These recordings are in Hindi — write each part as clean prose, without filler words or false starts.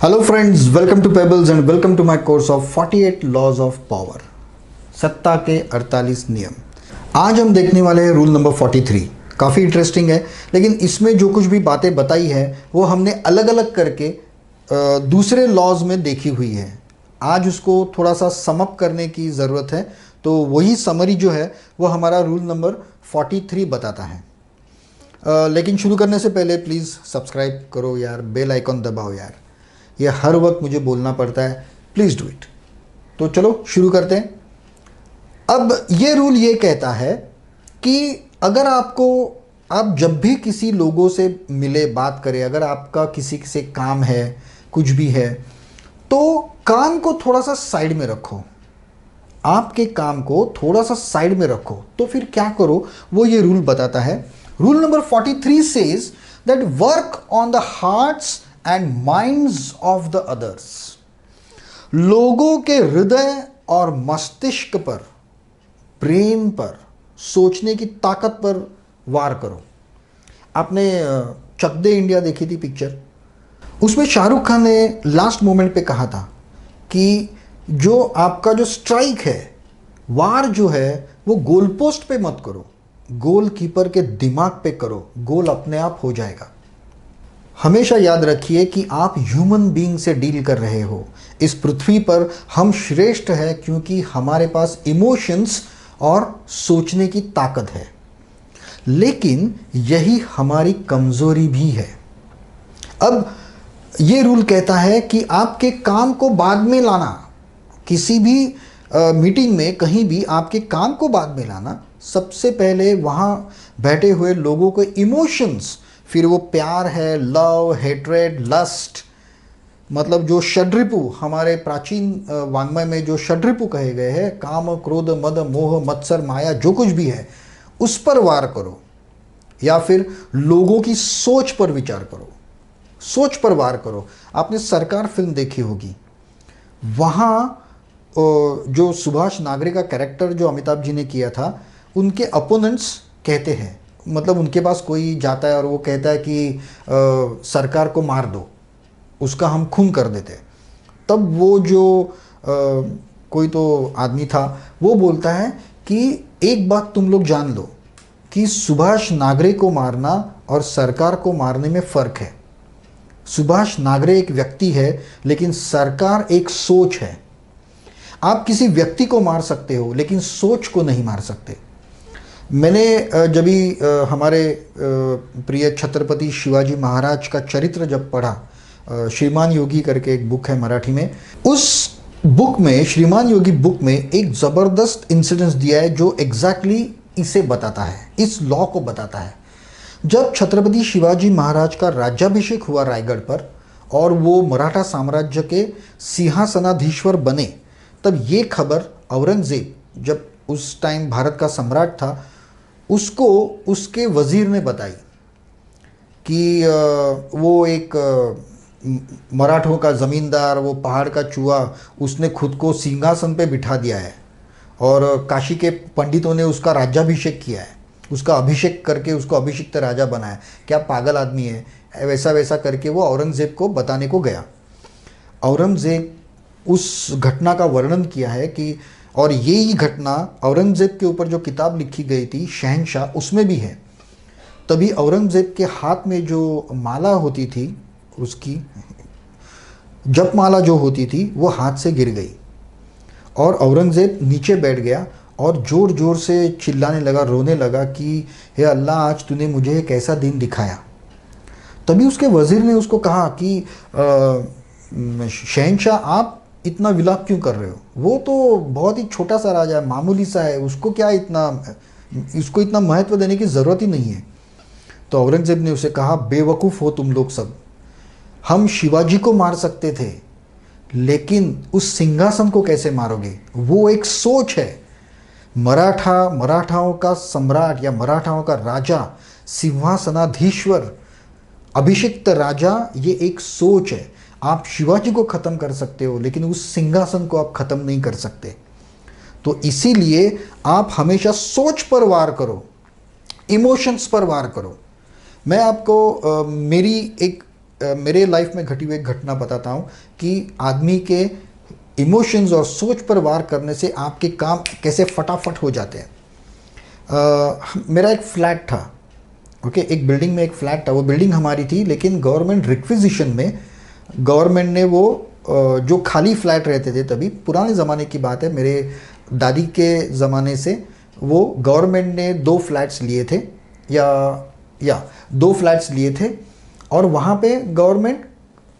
Hello friends, welcome to Pebbles and welcome to my course of 48 laws of power, सत्ता के 48 नियम। आज हम देखने वाले हैं रूल नंबर 43। काफ़ी इंटरेस्टिंग है, लेकिन इसमें जो कुछ भी बातें बताई है वो हमने अलग अलग करके दूसरे लॉज में देखी हुई है। आज उसको थोड़ा सा समअप करने की ज़रूरत है, तो वही समरी जो है वो हमारा रूल नंबर 43 बताता है। लेकिन शुरू करने से पहले प्लीज़ सब्सक्राइब करो यार, बेल आइकॉन दबाओ यार, ये हर वक्त मुझे बोलना पड़ता है, प्लीज़ डू इट। तो चलो शुरू करते हैं। अब ये रूल ये कहता है कि अगर आप जब भी किसी लोगों से मिले, बात करें, अगर आपका किसी से काम है, कुछ भी है, तो काम को थोड़ा सा साइड में रखो। आपके काम को थोड़ा सा साइड में रखो। तो फिर क्या करो, वो ये रूल बताता है। Rule number 43 says that work on the hearts and minds of the others. लोगों के हृदय और मस्तिष्क पर, ब्रेन पर, सोचने की ताकत पर वार करो। आपने चक दे इंडिया देखी थी पिक्चर? उसमें शाहरुख खान ने लास्ट मोमेंट पे कहा था कि जो आपका जो स्ट्राइक है, वार जो है, वो गोल पोस्ट पे मत करो, गोल कीपर के दिमाग पे करो, गोल अपने आप हो जाएगा। हमेशा याद रखिए कि आप ह्यूमन बीइंग से डील कर रहे हो। इस पृथ्वी पर हम श्रेष्ठ हैं क्योंकि हमारे पास इमोशंस और सोचने की ताकत है, लेकिन यही हमारी कमजोरी भी है। अब ये रूल कहता है कि आपके काम को बाद में लाना, किसी भी मीटिंग में, कहीं भी आपके काम को बाद में लाना, सबसे पहले वहाँ बैठे हुए लोगों के इमोशंस, फिर वो प्यार है, लव, हेट्रेड, लस्ट, मतलब जो षड्रिपु, हमारे प्राचीन वाङ्मय में जो षड्रिपु कहे गए हैं, काम, क्रोध, मद, मोह, मत्सर, माया, जो कुछ भी है, उस पर वार करो। या फिर लोगों की सोच पर विचार करो, सोच पर वार करो। आपने सरकार फिल्म देखी होगी, वहाँ जो सुभाष नागरे का कैरेक्टर जो अमिताभ जी ने किया था, उनके अपोनेंट्स कहते हैं, मतलब उनके पास कोई जाता है और वो कहता है कि सरकार को मार दो, उसका हम खून कर देते। तब वो जो कोई तो आदमी था, वो बोलता है कि एक बात तुम लोग जान लो कि सुभाष नागरे को मारना और सरकार को मारने में फ़र्क है। सुभाष नागरे एक व्यक्ति है, लेकिन सरकार एक सोच है। आप किसी व्यक्ति को मार सकते हो, लेकिन सोच को नहीं मार सकते। मैंने जब भी हमारे प्रिय छत्रपति शिवाजी महाराज का चरित्र जब पढ़ा, श्रीमान योगी करके एक बुक है मराठी में, उस बुक में, श्रीमान योगी बुक में एक ज़बरदस्त इंसिडेंस दिया है जो एग्जैक्टली इसे बताता है, इस लॉ को बताता है। जब छत्रपति शिवाजी महाराज का राज्याभिषेक हुआ रायगढ़ पर और वो मराठा साम्राज्य के सिंहासनाधीश्वर बने, तब ये खबर औरंगज़ेब, जब उस टाइम भारत का सम्राट था, उसको उसके वज़ीर ने बताई कि वो एक मराठों का ज़मींदार, वो पहाड़ का चूहा, उसने खुद को सिंहासन पे बिठा दिया है और काशी के पंडितों ने उसका राज्याभिषेक किया है, उसका अभिषेक करके उसको अभिषिक्त राजा बनाया। क्या पागल आदमी है, वैसा वैसा करके वो औरंगज़ेब को बताने को गया। औरंगज़ेब उस घटना का वर्णन किया है कि, और यही घटना औरंगज़ेब के ऊपर जो किताब लिखी गई थी शहंशाह, उसमें भी है। तभी औरंगज़ेब के हाथ में जो माला होती थी, उसकी जपमाला जो होती थी, वो हाथ से गिर गई और औरंगज़ेब नीचे बैठ गया और ज़ोर ज़ोर से चिल्लाने लगा, रोने लगा कि हे अल्लाह, आज तूने मुझे एक ऐसा दिन दिखाया। तभी उसके वज़ीर ने उसको कहा कि शहंशाह, आप इतना विलाप क्यों कर रहे हो? वो तो बहुत ही छोटा सा राजा है, मामूली सा है, उसको इतना महत्व देने की ज़रूरत ही नहीं है। तो औरंगज़ेब ने उसे कहा, बेवकूफ़ हो तुम लोग सब, हम शिवाजी को मार सकते थे, लेकिन उस सिंहासन को कैसे मारोगे? वो एक सोच है। मराठाओं का सम्राट या मराठाओं का राजा, सिंहासनाधीश्वर, अभिषिक्त राजा, ये एक सोच है। आप शिवाजी को ख़त्म कर सकते हो, लेकिन उस सिंहासन को आप ख़त्म नहीं कर सकते। तो इसीलिए आप हमेशा सोच पर वार करो, इमोशंस पर वार करो। मैं आपको मेरी एक मेरे लाइफ में घटी हुई एक घटना बताता हूँ कि आदमी के इमोशंस और सोच पर वार करने से आपके काम कैसे फटाफट हो जाते हैं। मेरा एक फ्लैट था, ओके, एक बिल्डिंग में एक फ्लैट था। वो बिल्डिंग हमारी थी, लेकिन गवर्नमेंट रिक्विजिशन में गवर्नमेंट ने वो जो खाली फ्लैट रहते थे, तभी पुराने ज़माने की बात है, मेरे दादी के ज़माने से, वो गवर्नमेंट ने 2 फ्लैट्स लिए थे या 2 फ्लैट्स लिए थे। और वहाँ पे गवर्नमेंट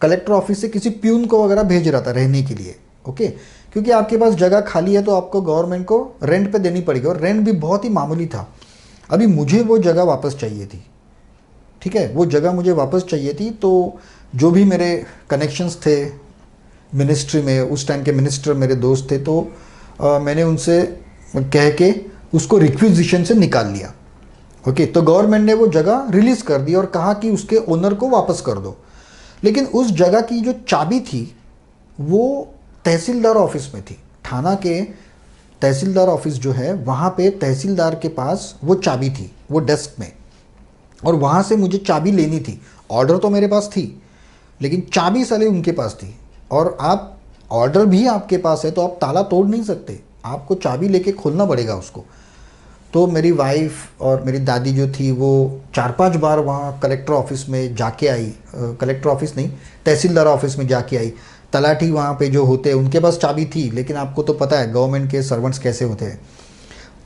कलेक्टर ऑफिस से किसी प्यून को वगैरह भेज रहा था रहने के लिए, ओके, क्योंकि आपके पास जगह खाली है तो आपको गवर्नमेंट को रेंट पे देनी पड़ेगी, और रेंट भी बहुत ही मामूली था। अभी मुझे वो जगह वापस चाहिए थी, ठीक है, वो जगह मुझे वापस चाहिए थी। तो जो भी मेरे कनेक्शंस थे मिनिस्ट्री में, उस टाइम के मिनिस्टर मेरे दोस्त थे, तो मैंने उनसे कह के उसको रिक्विजिशन से निकाल लिया, ओके। तो गवर्नमेंट ने वो जगह रिलीज़ कर दी और कहा कि उसके ओनर को वापस कर दो। लेकिन उस जगह की जो चाबी थी वो तहसीलदार ऑफिस में थी। थाना के तहसीलदार ऑफिस जो है, वहाँ पे तहसीलदार के पास वो चाबी थी, वो डेस्क में, और वहाँ से मुझे चाबी लेनी थी। ऑर्डर तो मेरे पास थी, लेकिन चाबी साले उनके पास थी। और आप ऑर्डर भी आपके पास है तो आप ताला तोड़ नहीं सकते, आपको चाबी लेके खोलना पड़ेगा उसको। तो मेरी वाइफ और मेरी दादी जो थी वो 4-5 बार वहाँ कलेक्टर ऑफिस में जाके आई, कलेक्टर ऑफिस नहीं, तहसीलदार ऑफिस में जाके आई। तलाठी वहाँ पे जो होते हैं उनके पास चाबी थी, लेकिन आपको तो पता है गवर्नमेंट के सर्वेंट्स कैसे होते हैं।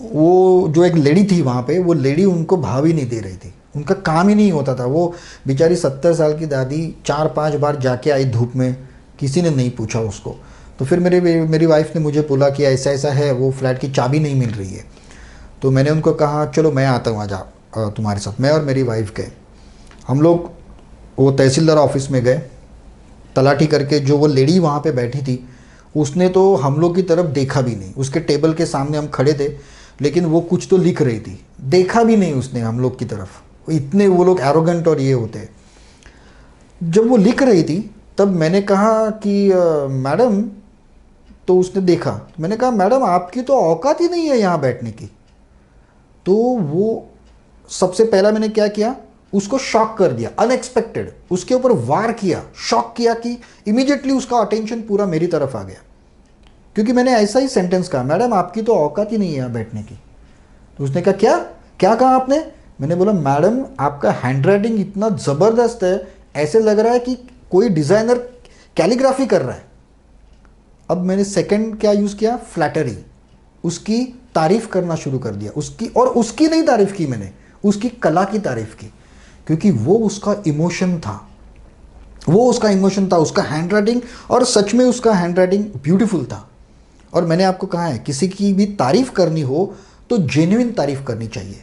वो जो एक लेडी थी वहाँ पे, वो लेडी उनको भाव ही नहीं दे रही थी, उनका काम ही नहीं होता था। वो बेचारी 70 साल की दादी 4-5 बार जाके आई धूप में, किसी ने नहीं पूछा उसको। तो फिर मेरी वाइफ ने मुझे बोला कि ऐसा ऐसा है, वो फ्लैट की चाबी नहीं मिल रही है। तो मैंने उनको कहा चलो मैं आता हूँ, आजा तुम्हारे साथ। मैं और मेरी वाइफ गए, हम लोग वो तहसीलदार ऑफिस में गए। तलाठी करके जो वो लेडी वहाँ पे बैठी थी, उसने तो हम लोग की तरफ देखा भी नहीं। उसके टेबल के सामने हम खड़े थे, लेकिन वो कुछ तो लिख रही थी, देखा भी नहीं उसने हम लोग की तरफ। इतने वो लोग एरोगेंट और ये होते हैं। जब वो लिख रही थी तब मैंने कहा कि मैडम, तो उसने देखा, तो मैंने कहा मैडम आपकी तो औकात ही नहीं है यहाँ बैठने की। तो वो सबसे पहला मैंने क्या किया, उसको शॉक कर दिया, अनएक्सपेक्टेड, उसके ऊपर वार किया, शॉक किया कि इमीडिएटली उसका अटेंशन पूरा मेरी तरफ आ गया, क्योंकि मैंने ऐसा ही सेंटेंस कहा, मैडम आपकी तो औकात ही नहीं है यहाँ बैठने की। तो उसने कहा क्या क्या कहा आपने? मैंने बोला मैडम आपका हैंडराइटिंग इतना ज़बरदस्त है, ऐसे लग रहा है कि कोई डिज़ाइनर कैलीग्राफी कर रहा है। अब मैंने सेकंड क्या यूज़ किया, फ्लैटरी, उसकी तारीफ़ करना शुरू कर दिया, उसकी, और उसकी नहीं तारीफ़ की मैंने, उसकी कला की तारीफ़ की, क्योंकि वो उसका इमोशन था, वो उसका इमोशन था, उसका हैंडराइटिंग, और सच में उसका हैंडराइटिंग ब्यूटीफुल था। और मैंने आपको कहा है, किसी की भी तारीफ़ करनी हो तो जेन्युइन तारीफ़ करनी चाहिए।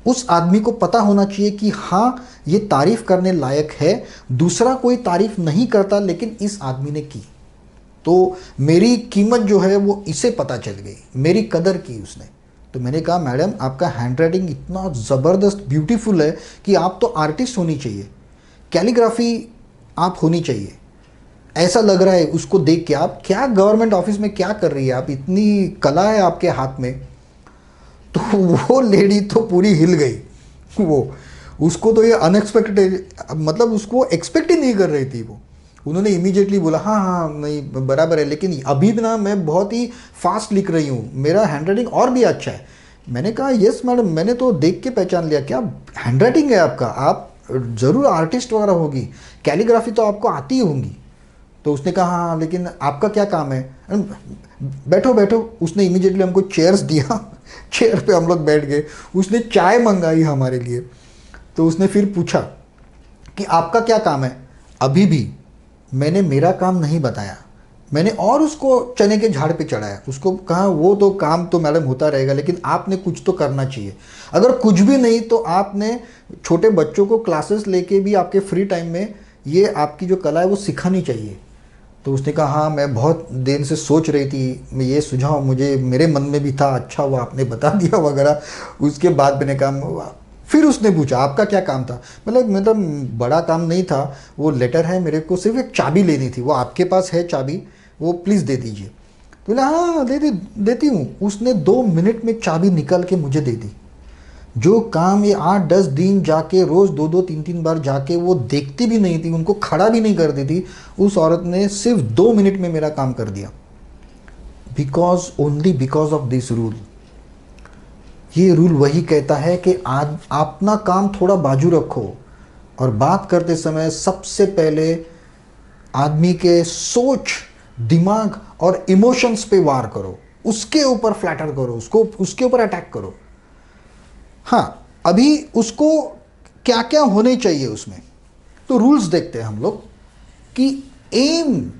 उस आदमी को पता होना चाहिए कि हाँ ये तारीफ़ करने लायक है, दूसरा कोई तारीफ़ नहीं करता लेकिन इस आदमी ने की, तो मेरी कीमत जो है वो इसे पता चल गई, मेरी कदर की उसने। तो मैंने कहा मैडम आपका हैंडराइटिंग इतना ज़बरदस्त ब्यूटीफुल है कि आप तो आर्टिस्ट होनी चाहिए, कैलीग्राफी आप होनी चाहिए। ऐसा लग रहा है उसको देख के, आप क्या गवर्नमेंट ऑफिस में क्या कर रही है आप, इतनी कला है आपके हाथ में। तो वो लेडी तो पूरी हिल गई, वो, उसको तो ये अनएक्सपेक्टेड, मतलब उसको एक्सपेक्ट ही नहीं कर रही थी वो। उन्होंने इमीडिएटली बोला हाँ हाँ नहीं बराबर है, लेकिन अभी भी ना मैं बहुत ही फास्ट लिख रही हूँ, मेरा हैंडराइटिंग और भी अच्छा है। मैंने कहा यस मैडम, मैंने तो देख के पहचान लिया, क्या हैंडराइटिंग है आपका, आप ज़रूर आर्टिस्ट वगैरह होगी, कैलीग्राफी तो आपको आती ही होंगी। तो उसने कहा हाँ लेकिन आपका क्या काम है, बैठो बैठो। उसने इमीडिएटली हमको चेयर्स दिया, चेयर पे हम लोग बैठ गए। उसने चाय मंगाई हमारे लिए। तो उसने फिर पूछा कि आपका क्या काम है। अभी भी मैंने मेरा काम नहीं बताया, मैंने और उसको चने के झाड़ पे चढ़ाया, उसको कहा वो तो काम तो मैडम होता रहेगा, लेकिन आपने कुछ तो करना चाहिए। अगर कुछ भी नहीं तो आपने छोटे बच्चों को क्लासेस लेके भी आपके फ्री टाइम में ये आपकी जो कला है वो सिखानी चाहिए। तो उसने कहा हाँ मैं बहुत देर से सोच रही थी, मैं ये सुझाव मुझे मेरे मन में भी था, अच्छा वो आपने बता दिया वगैरह। उसके बाद मैंने कहा, फिर उसने पूछा आपका क्या काम था। मतलब बड़ा काम नहीं था, वो लेटर है, मेरे को सिर्फ एक चाबी लेनी थी, वो आपके पास है चाबी, वो प्लीज़ दे दीजिए। तो बोला हाँ देती हूँ। उसने 2 मिनट में चाबी निकाल के मुझे दे दी। जो काम ये 8-10 दिन जाके रोज़ 2-2 3-3 बार जाके वो देखती भी नहीं थी, उनको खड़ा भी नहीं करती थी, उस औरत ने सिर्फ 2 मिनट में मेरा काम कर दिया। Only because of this rule. ये रूल वही कहता है कि अपना काम थोड़ा बाजू रखो और बात करते समय सबसे पहले आदमी के सोच, दिमाग और इमोशंस पे वार करो, उसके ऊपर फ्लैटर करो, उसके ऊपर अटैक करो। हाँ, अभी उसको क्या क्या होने चाहिए उसमें, तो रूल्स देखते हैं हम लोग कि aim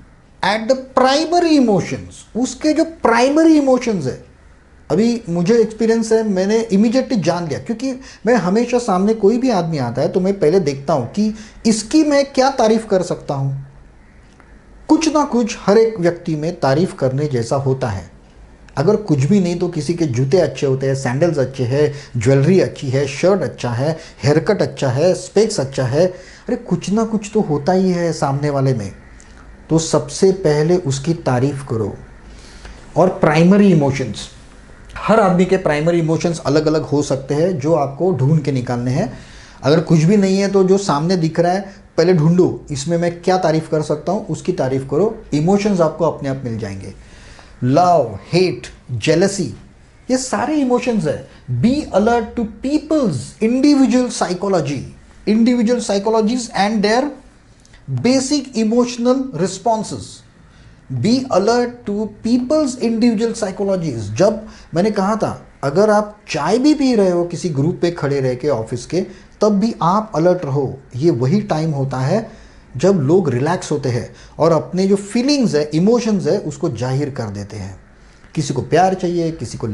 at the primary emotions, उसके जो प्राइमरी इमोशंस है। अभी मुझे एक्सपीरियंस है, मैंने इमीडिएटली जान लिया, क्योंकि मैं हमेशा सामने कोई भी आदमी आता है तो मैं पहले देखता हूँ कि इसकी मैं क्या तारीफ कर सकता हूँ। कुछ ना कुछ हर एक व्यक्ति में तारीफ करने जैसा होता है। अगर कुछ भी नहीं तो किसी के जूते अच्छे होते हैं, सैंडल्स अच्छे हैं, ज्वेलरी अच्छी है, शर्ट अच्छा है, हेयर कट अच्छा है, स्पेक्स अच्छा है, अरे कुछ ना कुछ तो होता ही है सामने वाले में। तो सबसे पहले उसकी तारीफ करो। और प्राइमरी इमोशंस, हर आदमी के प्राइमरी इमोशंस अलग अलग हो सकते हैं, जो आपको ढूंढ के निकालने हैं। अगर कुछ भी नहीं है तो जो सामने दिख रहा है पहले ढूंढो, इसमें मैं क्या तारीफ कर सकता हूँ, उसकी तारीफ करो। इमोशंस आपको अपने आप मिल जाएंगे। लव, हेट, जेलसी, ये सारे इमोशंस है। Be alert to people's individual psychologies and their basic emotional responses. Be alert to people's individual psychologies. जब मैंने कहा था, अगर आप चाय भी पी रहे हो किसी ग्रुप पे खड़े रह के ऑफिस के, तब भी आप अलर्ट रहो। ये वही टाइम होता है जब लोग रिलैक्स होते हैं और अपने जो फीलिंग्स है, इमोशंस है, उसको जाहिर कर देते हैं। किसी को प्यार चाहिए, किसी को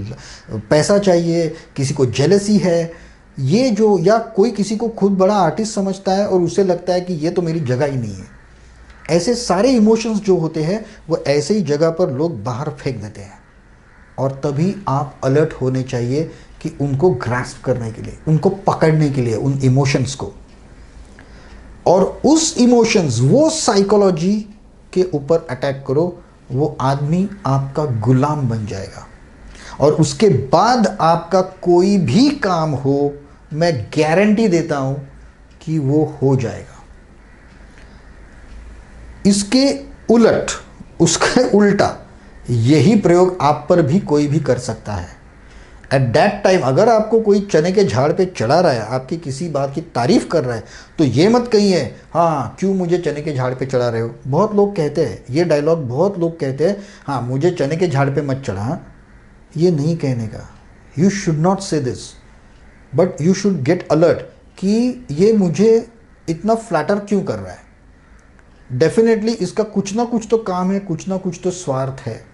पैसा चाहिए, किसी को जेलसी है, ये जो, या कोई किसी को खुद बड़ा आर्टिस्ट समझता है और उसे लगता है कि ये तो मेरी जगह ही नहीं है। ऐसे सारे इमोशंस जो होते हैं वो ऐसे ही जगह पर लोग बाहर फेंक देते हैं। और तभी आप अलर्ट होने चाहिए कि उनको ग्रास्प करने के लिए, उनको पकड़ने के लिए उन इमोशंस को। और उस इमोशंस, वो साइकोलॉजी के ऊपर अटैक करो। वो आदमी आपका गुलाम बन जाएगा और उसके बाद आपका कोई भी काम हो, मैं गारंटी देता हूं कि वो हो जाएगा। इसके उलट, उसके उल्टा यही प्रयोग आप पर भी कोई भी कर सकता है। एट दैट टाइम अगर आपको कोई चने के झाड़ पे चढ़ा रहा है, आपकी किसी बात की तारीफ कर रहा है, तो ये मत कहिए हाँ क्यों मुझे चने के झाड़ पे चढ़ा रहे हो। बहुत लोग कहते हैं ये डायलॉग, बहुत लोग कहते हैं हाँ मुझे चने के झाड़ पे मत चढ़ा। ये नहीं कहने का, यू शुड नॉट से this, but you should get alert कि ये मुझे इतना फ्लैटर क्यों कर रहा है। डेफिनेटली इसका कुछ ना कुछ तो काम है, कुछ ना कुछ तो स्वार्थ है।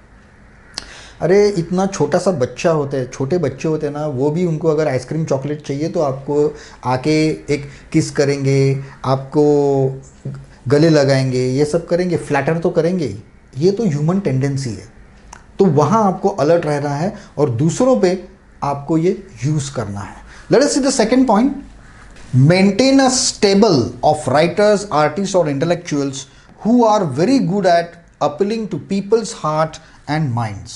अरे इतना छोटा सा बच्चा होता है, छोटे बच्चे होते हैं ना, वो भी, उनको अगर आइसक्रीम चॉकलेट चाहिए तो आपको आके एक किस करेंगे, आपको गले लगाएंगे, ये सब करेंगे, फ्लैटर तो करेंगे ही। ये तो ह्यूमन टेंडेंसी है। तो वहाँ आपको अलर्ट रहना है और दूसरों पे आपको ये यूज़ करना है। Let us see the second point. Maintain a stable of writers, artist और intellectuals who are very good at appealing to people's heart and minds.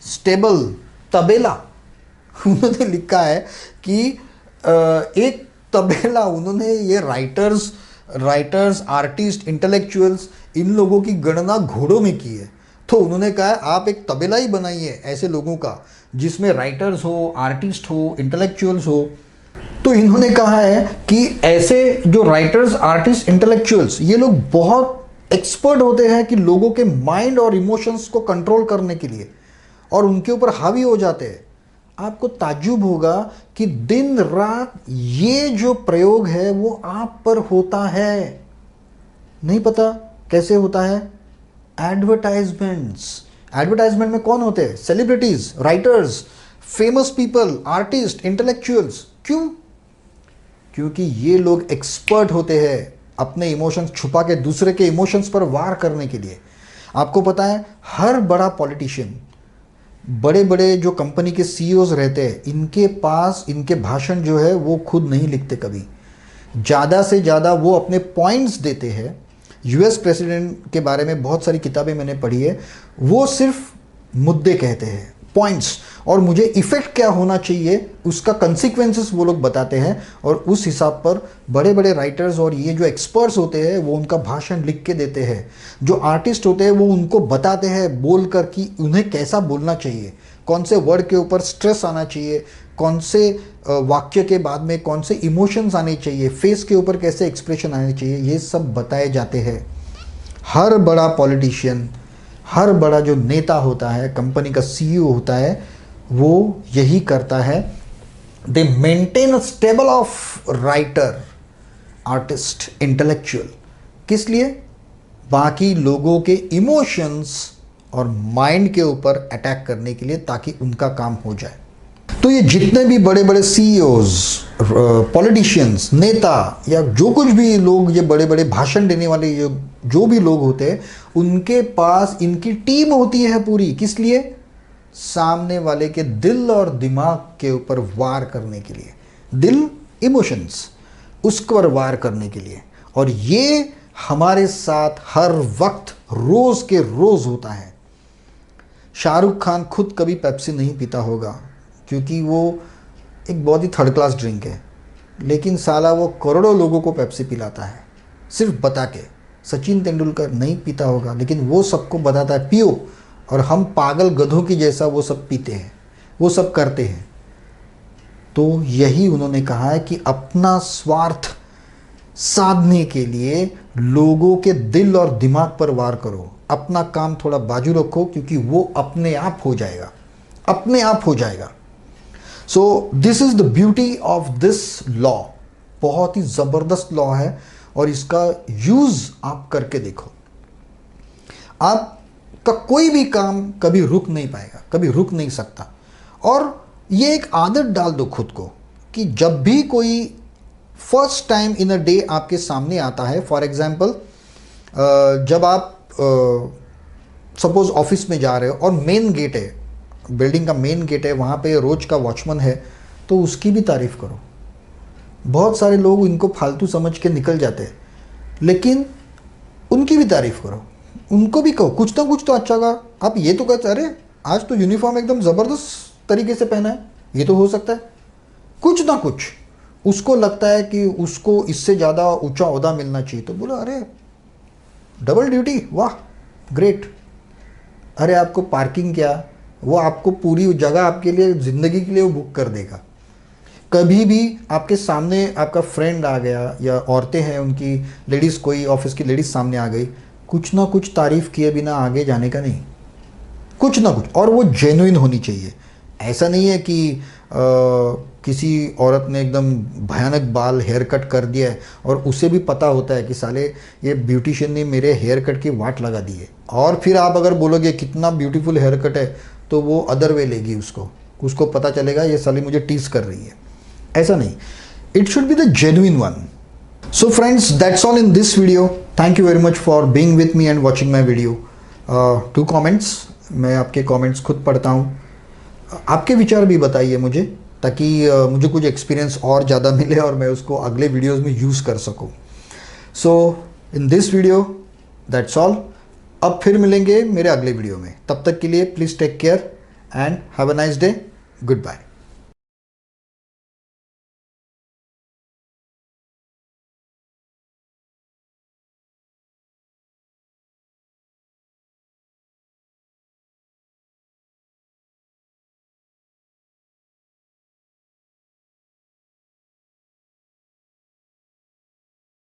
Stable, तबेला, उन्होंने लिखा है कि एक तबेला, उन्होंने ये राइटर्स, आर्टिस्ट, इंटेलेक्चुअल्स, इन लोगों की गणना घोड़ों में की है। तो उन्होंने कहा है आप एक तबेला ही बनाइए ऐसे लोगों का, जिसमें राइटर्स हो, आर्टिस्ट हो, इंटेलेक्चुअल्स हो। तो इन्होंने कहा है कि ऐसे जो राइटर्स, आर्टिस्ट, इंटेलेक्चुअल्स, ये लोग बहुत एक्सपर्ट होते हैं कि लोगों के माइंड और इमोशंस को कंट्रोल करने के लिए, और उनके ऊपर हावी हो जाते हैं। आपको ताज्जुब होगा कि दिन रात ये जो प्रयोग है वो आप पर होता है। नहीं पता कैसे होता है? एडवर्टाइजमेंट में कौन होते हैं? Celebrities, writers, famous people, artist, intellectuals. क्यों? क्योंकि ये लोग एक्सपर्ट होते हैं अपने इमोशंस छुपा के दूसरे के इमोशंस पर वार करने के लिए। आपको पता है हर बड़ा पॉलिटिशियन, बड़े बड़े जो कंपनी के सीईओज रहते हैं, इनके पास इनके भाषण जो है वो खुद नहीं लिखते कभी। ज़्यादा से ज़्यादा वो अपने पॉइंट्स देते हैं। यूएस प्रेसिडेंट के बारे में बहुत सारी किताबें मैंने पढ़ी है, वो सिर्फ मुद्दे कहते हैं, पॉइंट्स और मुझे इफ़ेक्ट क्या होना चाहिए उसका कंसिक्वेंसेस वो लोग बताते हैं, और उस हिसाब पर बड़े बड़े राइटर्स और ये जो एक्सपर्ट्स होते हैं वो उनका भाषण लिख के देते हैं। जो आर्टिस्ट होते हैं वो उनको बताते हैं बोल कर कि उन्हें कैसा बोलना चाहिए, कौन से वर्ड के ऊपर स्ट्रेस आना चाहिए, कौन से वाक्य के बाद में कौन से इमोशंस आने चाहिए, फेस के ऊपर कैसे एक्सप्रेशन आने चाहिए, ये सब बताए जाते हैं। हर बड़ा पॉलिटिशियन, हर बड़ा जो नेता होता है, कंपनी का सीईओ होता है, वो यही करता है। दे maintain a stable of writer, artist, intellectual. किस लिए? बाकी लोगों के इमोशंस और माइंड के ऊपर अटैक करने के लिए, ताकि उनका काम हो जाए। तो ये जितने भी बड़े बड़े सीईओज, पॉलिटिशियंस, नेता या जो कुछ भी लोग, ये बड़े बड़े भाषण देने वाले जो भी लोग होते हैं, उनके पास इनकी टीम होती है पूरी। किस लिए? सामने वाले के दिल और दिमाग के ऊपर वार करने के लिए। दिल, इमोशंस, उस पर वार करने के लिए। और ये हमारे साथ हर वक्त रोज के रोज होता है। शाहरुख खान खुद कभी पेप्सी नहीं पीता होगा, क्योंकि वो एक बहुत ही थर्ड क्लास ड्रिंक है, लेकिन साला वो करोड़ों लोगों को पेप्सी पिलाता है सिर्फ बता के। सचिन तेंदुलकर नहीं पीता होगा, लेकिन वो सबको बताता है पियो, और हम पागल गधों की जैसा वो सब पीते हैं, वो सब करते हैं। तो यही उन्होंने कहा है कि अपना स्वार्थ साधने के लिए लोगों के दिल और दिमाग पर वार करो, अपना काम थोड़ा बाजू रखो, क्योंकि वो अपने आप हो जाएगा, अपने आप हो जाएगा। So this is the beauty of this law. बहुत ही ज़बरदस्त लॉ है, और इसका यूज़ आप करके देखो। आपका कोई भी काम कभी रुक नहीं पाएगा, कभी रुक नहीं सकता। और ये एक आदत डाल दो खुद को कि जब भी कोई first time in a day आपके सामने आता है, फॉर एग्जांपल जब आप सपोज ऑफिस में जा रहे हो और मेन गेट है, बिल्डिंग का मेन गेट है, वहाँ पे रोज का वॉचमैन है, तो उसकी भी तारीफ़ करो। बहुत सारे लोग इनको फालतू समझ के निकल जाते हैं, लेकिन उनकी भी तारीफ़ करो, उनको भी कहो कुछ ना कुछ तो अच्छा कहा। आप ये तो कहते अरे आज तो यूनिफॉर्म एकदम ज़बरदस्त तरीके से पहना है, ये तो हो सकता है। कुछ ना कुछ उसको लगता है कि उसको इससे ज़्यादा ऊंचा ओहदा मिलना चाहिए, तो बोलो अरे डबल ड्यूटी, वाह ग्रेट। अरे आपको पार्किंग क्या, वो आपको पूरी जगह आपके लिए ज़िंदगी के लिए वो बुक कर देगा। कभी भी आपके सामने आपका फ्रेंड आ गया, या औरतें हैं उनकी, लेडीज़, कोई ऑफिस की लेडीज़ सामने आ गई, कुछ ना कुछ तारीफ़ किए बिना आगे जाने का नहीं, कुछ ना कुछ। और वो जेन्युइन होनी चाहिए। ऐसा नहीं है कि किसी औरत ने एकदम भयानक बाल हेयर कट कर दिया है और उसे भी पता होता है कि साले ये ब्यूटिशियन ने मेरे हेयर कट की वाट लगा दी है, और फिर आप अगर बोलोगे कितना ब्यूटीफुल हेयर कट है, तो वो अदर वे लेगी, उसको पता चलेगा ये साली मुझे टीज कर रही है। ऐसा नहीं, it should be the genuine one. So friends, that's all in this video. Thank you very much for being with me and watching my video. 2 comments, मैं आपके कमेंट्स खुद पढ़ता हूँ। आपके विचार भी बताइए मुझे, ताकि मुझे कुछ एक्सपीरियंस और ज़्यादा मिले और मैं उसको अगले वीडियोस में यूज़ कर सकूँ। So in this video that's all. अब फिर मिलेंगे मेरे अगले वीडियो में। तब तक के लिए please take care and have a nice day. Good bye.